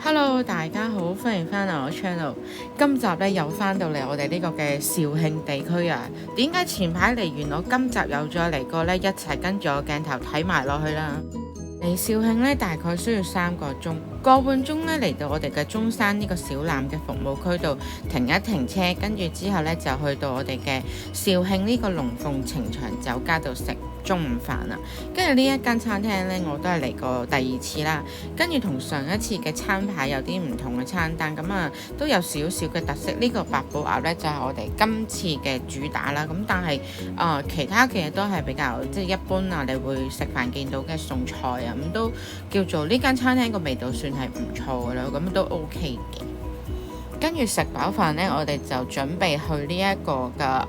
Hello，大家好，歡迎翻嚟我 channel。今集咧又翻到嚟我哋呢個嘅肇慶地區啊。點解前排嚟完，我今集又再嚟過呢？一齊跟住我鏡頭睇埋落去啦。嚟肇慶呢，大概需要3個鐘，個半鐘呢嚟到我哋嘅中山呢個小欖嘅服務區度停一停車，跟住之後呢，就去到我哋嘅肇慶呢個龍鳳呈祥酒家度食中午飯啦。跟住呢一間餐廳呢，我都係嚟過第2次啦。跟住同上一次嘅餐牌有啲唔同嘅餐單，咁都有少少嘅特色。呢個八寶鴨呢，就係我哋今次嘅主打啦。咁但係其他嘅嘢都係比較即係一般啊，你會食飯見到嘅餸菜啊，咁都叫做呢間餐廳個味道算係唔錯噶啦，咁都 OK 嘅。跟住食飽飯呢，我哋就準備去呢一個嘅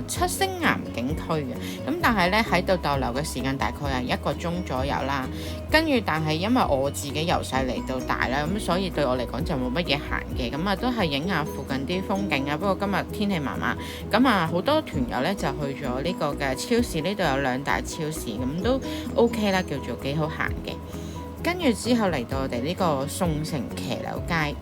七星岩景區嘅。咁但係呢，喺度逗留嘅時間大概係1個鐘左右啦。跟住但係因為我自己由細嚟到大啦，咁所以對我嚟講就冇乜嘢行嘅。咁都係影下附近啲風景啊。不過今日天氣麻麻，咁好多團友呢就去咗呢個嘅超市，呢度有2大超市，咁都 OK 啦，叫做幾好行嘅。跟住之後嚟到我哋呢個宋城騎樓街。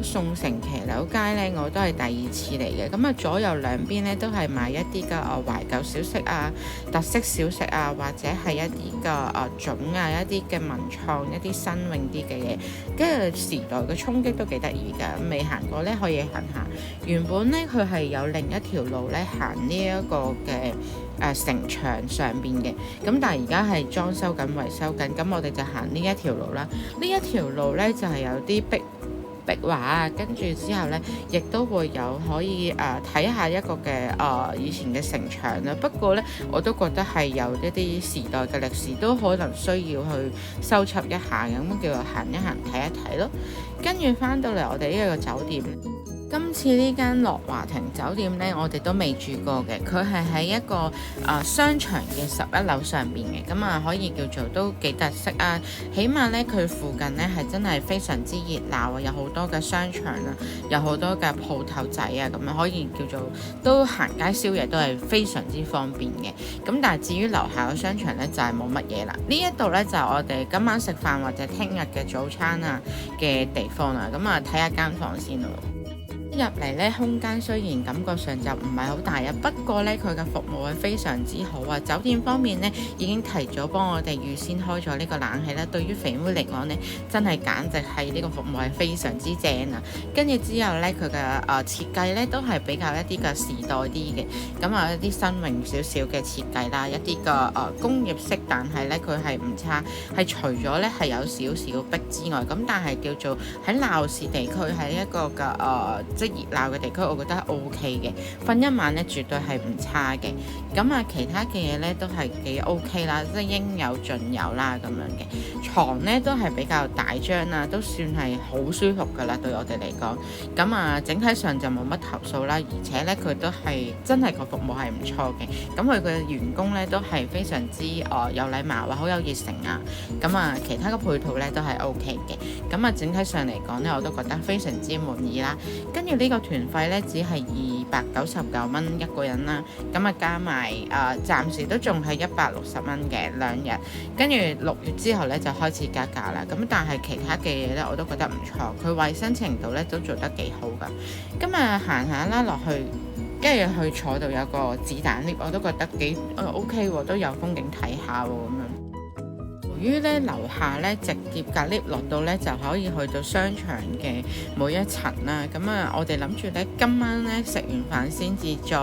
宋城騎樓街呢，我都係第2次嚟嘅。咁左右兩邊呢，都係賣一啲嘅懷舊小食啊、特色小食啊，或者係一啲嘅種啊、一啲嘅文創、一啲新穎啲嘅嘢。跟住時代嘅衝擊都幾得意㗎，未行過呢，可以行下。原本呢，佢係有另一條路呢行呢一個嘅城牆上邊嘅，咁但係而家係裝修緊、維修緊，咁我哋就行呢一條路啦。呢一條路呢，就係有啲壁畫啊，跟住之後呢，亦都會有可以睇下一個嘅以前嘅城牆啦。不過呢，我都覺得係有一啲時代嘅歷史，都可能需要去修葺一下，咁叫做行一行睇一睇咯。跟住翻到嚟我哋呢個酒店。今次呢間樂華庭酒店呢，我哋都未住過嘅。佢係喺一個商場嘅11樓上邊嘅，咁可以叫做都幾特色啊。起碼呢，佢附近呢係真係非常之熱鬧啊，有好多嘅商場啊，有好多嘅鋪頭仔啊，咁可以叫做都行街宵夜都係非常之方便嘅。咁但係至於樓下嘅商場呢，就係冇乜嘢啦。呢一度呢，就係我哋今晚食飯或者聽日嘅早餐啊嘅地方啦。咁睇下間房先咯。入嚟呢，空間雖然感覺上就唔係好大啊，不過呢，佢嘅服務係非常之好啊。酒店方面呢，已經提早幫我哋預先開咗呢個冷氣啦。對於肥妹嚟講呢，真係簡直係呢個服務係非常之正啊。跟住之後呢，佢嘅設計呢都係比較一啲嘅時代啲嘅，咁一啲新穎少少嘅設計啦，一啲嘅工業式，但係呢，佢係唔差，係除咗呢係有少少逼之外，咁但係叫做喺鬧市地區係一個嘅熱鬧嘅地區，我覺得 OK 嘅，瞓一晚呢絕對係唔差嘅。咁其他嘅嘢呢都係幾 OK 啦，即係應有盡有啦咁樣嘅。床呢都係比較大張啦，都算係好舒服噶啦，對我哋嚟講。咁整體上就冇乜投訴啦，而且呢，佢都係真係個服務係唔錯嘅。咁佢嘅員工呢都係非常之有禮貌啊，好有熱誠啊。咁其他嘅配套呢都係 OK 嘅。咁整體上嚟講呢，我都覺得非常之滿意啦。跟住呢個團費呢，只係299蚊一個人啦，咁加埋暫時都仲係160蚊嘅2日，跟住6月之後呢，就開始加價啦。咁但係其他嘅嘢呢，我都覺得唔錯，佢衞生程度呢都做得幾好噶。咁行下啦落去，跟住去坐到有個子彈 lift，我都覺得幾OK 喎，都有風景睇下喎咁樣。由於咧樓下咧直接隔 lift 落到咧就可以去到商場嘅每一層啦，咁我哋諗住咧今晚咧食完飯先至再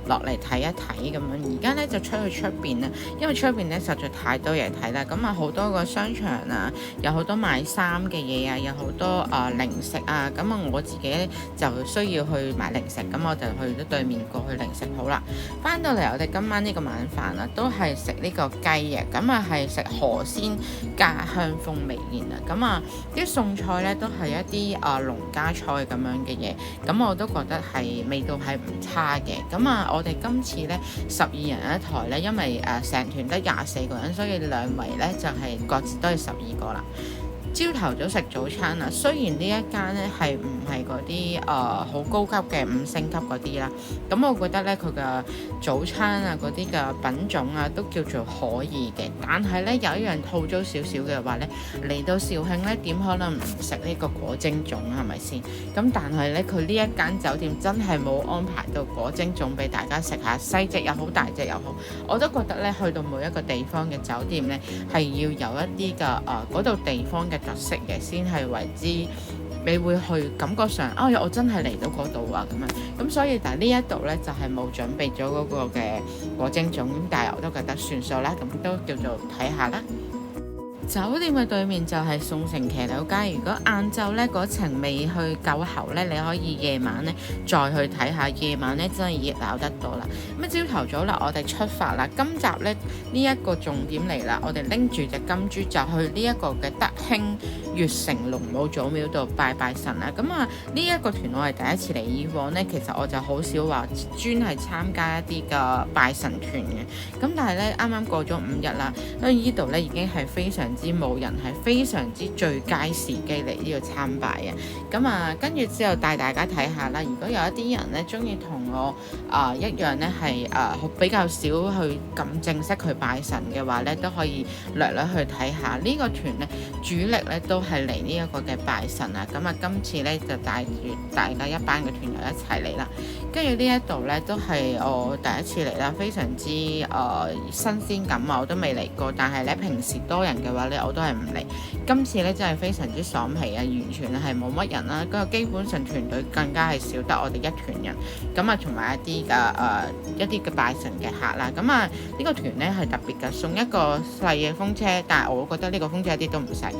落嚟睇一睇咁樣。而家咧就出去出邊啦，因為出邊咧實在太多嘢睇啦，咁好多個商場啊，有好多賣衫嘅嘢啊，有好多零食啊，咁我自己咧就需要去買零食，咁我就去咗對面過去零食鋪啦。翻到嚟我哋今晚呢個晚飯啊，都係食呢個雞嘅，咁係食河鮮家鄉風味宴啊，咁啲餸菜咧都係一啲農家菜咁樣嘅嘢，咁我都覺得係味道係唔差嘅。咁我哋今次咧12人一台咧，因為成團得24個人，所以2圍咧就係各自都係12個啦。朝頭早食早餐啊，雖然呢一間咧係唔係嗰啲好高級嘅5星級嗰啲啦，咁我覺得咧佢嘅早餐啊嗰啲嘅品種啊都叫做可以嘅，但係咧有一樣套租少少嘅話咧，嚟到肇慶咧點可能唔食呢個果蒸粽係咪先？咁但係咧佢呢一間酒店真係冇安排到果蒸粽俾大家食下，細隻又好，大隻又好，我都覺得咧去到每一個地方嘅酒店咧係要有一啲嘅嗰度地方嘅特色嘅，先係為之你會去感覺上我真係嚟到嗰度啊咁樣。咁所以但係呢一度咧就係冇準備咗嗰個嘅果蒸粽，咁但係我都覺得算數啦，咁都叫做睇下啦。酒店嘅對面就係宋城騎樓街，如果晏晝呢嗰程未去夠喉呢，你可以夜晚呢再去睇下，夜晚呢真係熱鬧得多啦。咁朝頭早啦，我哋出發啦。今集呢，呢一個重點嚟啦，我哋拎住隻金豬就去呢一個嘅德興粵城龍母祖廟度拜拜神啦。咁呢一個團我係第一次嚟，以往呢，其實我就好少話專係參加一啲嘅拜神團嘅。咁但係呢，啱啱過咗5日啦，因為呢度呢已經係非常之冇人，係非常之最佳時機嚟呢個參拜啊！咁跟住之後帶大家睇下啦。如果有一啲人咧中意同我一樣咧，係比較少去咁正式去拜神嘅話咧，都可以略略去睇下。呢個團咧主力咧都係嚟呢一個嘅拜神啊！今次咧就帶住大家一班嘅團友一齊嚟啦。跟住呢一度咧都係我第一次嚟啦，非常之新鮮感啊！我都未嚟過，但係咧平時多人嘅話咧，我都係唔嚟。今次咧真係非常之爽皮啊，完全係冇乜人啦。嗰個基本上團隊更加係少得我哋一團人。同埋一啲嘅拜神嘅客啦。呢個團咧係特別嘅，送一個細嘅風車，但係我覺得呢個風車一啲都唔細。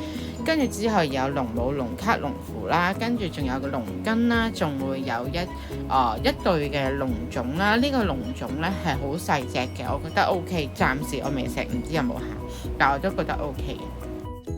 跟住之後有龍母、龍卡、龍符啦，跟住仲有個龍根啦，仲會有一對嘅龍種啦。呢個龍種咧係好細隻嘅，我覺得 OK。暫時我未食，唔知有冇行，但我都覺得 OK 嘅。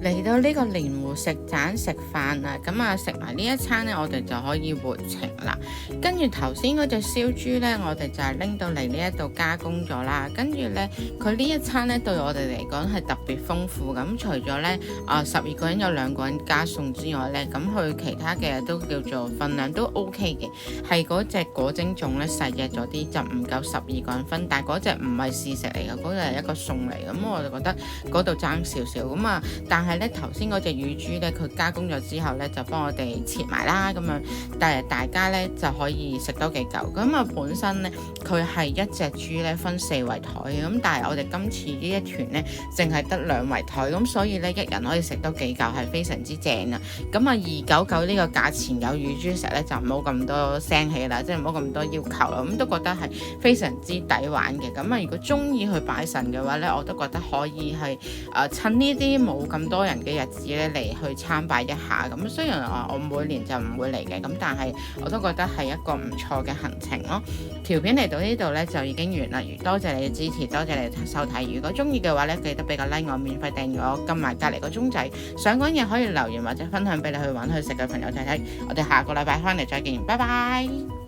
嚟到呢個蓮湖食盞食飯啊，食埋呢一餐呢，我哋就可以回程啦。跟住頭先嗰隻燒豬呢，我哋就係拎到嚟呢一度加工咗啦。跟住呢，佢呢一餐呢對我哋嚟講係特別豐富。咁除咗呢12個人有2個人加餸之外呢，咁佢其他嘅都叫做份量都 OK 嘅。係嗰隻果蒸粽呢細隻咗啲，就唔夠12個人分。但係嗰隻唔係試食嚟嘅，嗰隻係一個餸嚟。咁我就覺得嗰度爭少少。但係咧頭先嗰隻乳豬咧，佢加工咗之後咧，就幫我哋切埋啦，咁樣，但係大家咧就可以食多幾嚿。本身咧佢係一隻豬咧分4圍台嘅，咁但係我哋今次呢一團咧淨係得2圍台，咁所以咧一人可以食多幾嚿，係非常之正啊！299呢個價錢有乳豬食咧，就唔好咁多聲氣啦，即係唔好咁多要求啦，咁都覺得係非常之抵玩嘅。如果中意去拜神嘅話咧，我都覺得可以係趁呢啲冇咁多人嘅日子咧嚟去參拜一下。雖然我每年就唔會嚟嘅，但係我都覺得係一個唔錯嘅行程咯。條片嚟到呢度咧就已經完啦，多謝你嘅支持，多謝你嘅收睇。如果中意嘅話咧，記得俾個 like 我，免費訂閱我，撳埋隔離個鐘仔，想講嘢可以留言或者分享俾你去玩去食嘅朋友睇睇。我哋下個禮拜翻嚟再見，拜拜。